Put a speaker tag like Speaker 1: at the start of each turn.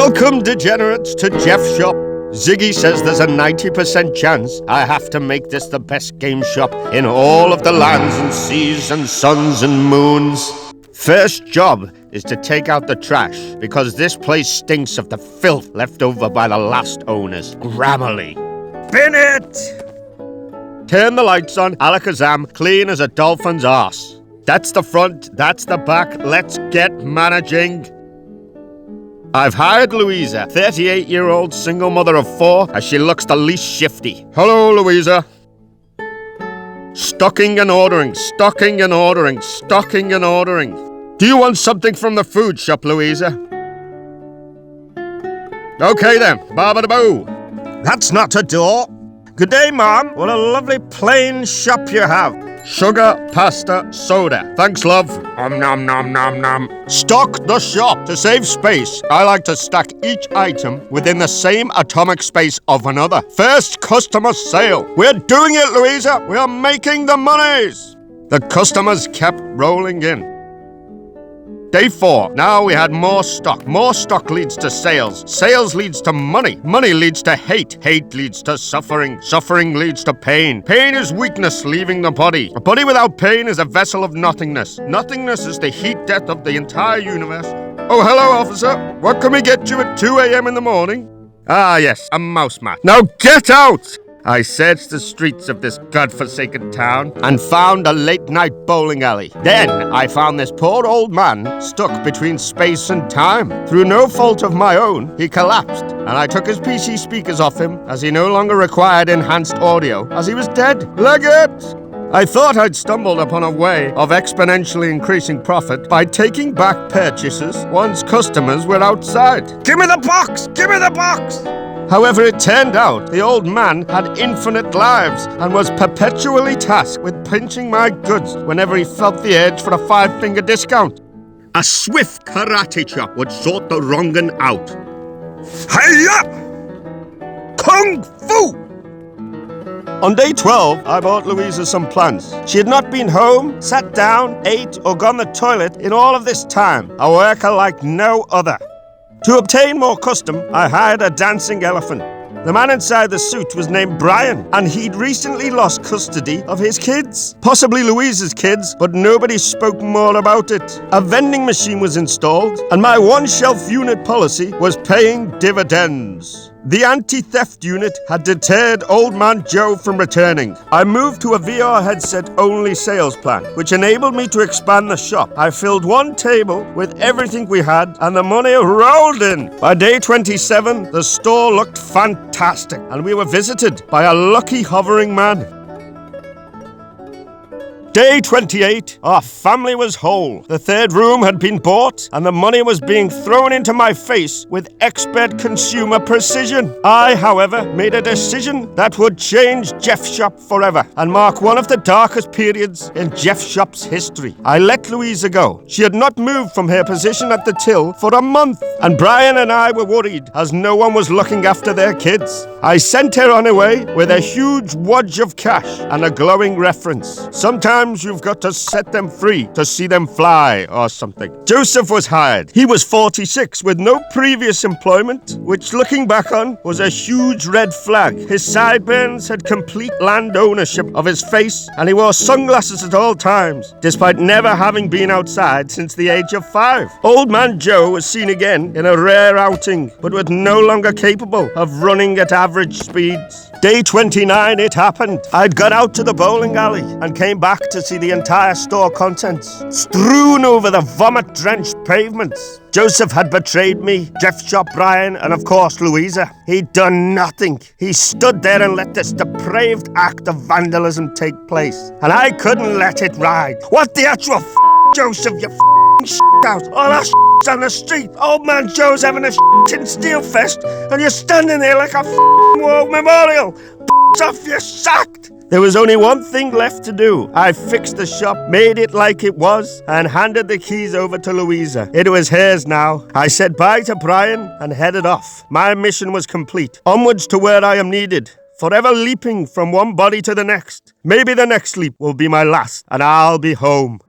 Speaker 1: Welcome, degenerates, to Jeff's shop. Ziggy says there's a 90% chance I have to make this the best game shop in all of the lands and seas and suns and moons. First job is to take out the trash, because this place stinks of the filth left over by the last owners. Grammarly. Bin it! Turn the lights on, alakazam, clean as a dolphin's arse. That's the front, that's the back, let's get managing. I've hired Louisa, 38-year-old single mother of 4, as she looks the least shifty. Hello, Louisa. Stocking and ordering, stocking and ordering, stocking and ordering. Do you want something from the food shop, Louisa? Okay then, ba-ba-da-boo. That's not a door. Good day, Mom. What a lovely plain shop you have. Sugar, pasta, soda. Thanks, love. Nom nom nom nom. Stock the shop. To save space, I like to stack each item within the same atomic space of another. First customer sale. We're doing it, Louisa. We are making the monies. The customers kept rolling in. Day 4. Now we had more stock. More stock leads to sales. Sales leads to money. Money leads to hate. Hate leads to suffering. Suffering leads to pain. Pain is weakness leaving the body. A body without pain is a vessel of nothingness. Nothingness is the heat death of the entire universe. Oh, hello, officer. What can we get you at 2 a.m. in the morning? Ah, yes, a mouse mat. Now get out! I searched the streets of this godforsaken town and found a late-night bowling alley. Then I found this poor old man stuck between space and time. Through no fault of my own, he collapsed, and I took his PC speakers off him as he no longer required enhanced audio, as he was dead. Leg it! I thought I'd stumbled upon a way of exponentially increasing profit by taking back purchases once customers were outside. Give me the box! Give me the box! However, it turned out the old man had infinite lives and was perpetually tasked with pinching my goods whenever he felt the urge for a 5-finger discount. A swift karate chop would sort the wrong 'un out. Hiya! Kung Fu! On day 12, I bought Louisa some plants. She had not been home, sat down, ate, or gone to the toilet in all of this time. A worker like no other. To obtain more custom, I hired a dancing elephant. The man inside the suit was named Brian, and he'd recently lost custody of his kids. Possibly Louisa's kids, but nobody spoke more about it. A vending machine was installed, and my one-shelf unit policy was paying dividends. The anti-theft unit had deterred Old Man Joe from returning. I moved to a VR headset-only sales plan, which enabled me to expand the shop. I filled one table with everything we had, and the money rolled in. By day 27, the store looked fantastic, and we were visited by a lucky hovering man. Day 28, our family was whole. The 3rd room had been bought, and the money was being thrown into my face with expert consumer precision. I, however, made a decision that would change Jeff's shop forever and mark one of the darkest periods in Jeff's shop's history. I let Louisa go. She had not moved from her position at the till for a month, and Brian and I were worried as no one was looking after their kids. I sent her on her way with a huge wad of cash and a glowing reference. Sometimes you've got to set them free to see them fly or something. Joseph was hired. He was 46 with no previous employment, which looking back on was a huge red flag. His sideburns had complete land ownership of his face, and he wore sunglasses at all times, despite never having been outside since the age of 5. Old Man Joe was seen again in a rare outing, but was no longer capable of running at average speeds. Day 29, it happened. I'd got out to the bowling alley and came back to see the entire store contents strewn over the vomit-drenched pavements. Joseph had betrayed me, Jeff shot Brian, and of course Louisa. He'd done nothing. He stood there and let this depraved act of vandalism take place, and I couldn't let it ride. What the actual Joseph, you house? All our on the street. Old Man Joe's having a steel fest, and you're standing there like a war memorial. Off, you're sacked. There was only one thing left to do. I fixed the shop, made it like it was, and handed the keys over to Louisa. It was hers now. I said bye to Brian and headed off. My mission was complete. Onwards to where I am needed, forever leaping from one body to the next. Maybe the next leap will be my last, and I'll be home.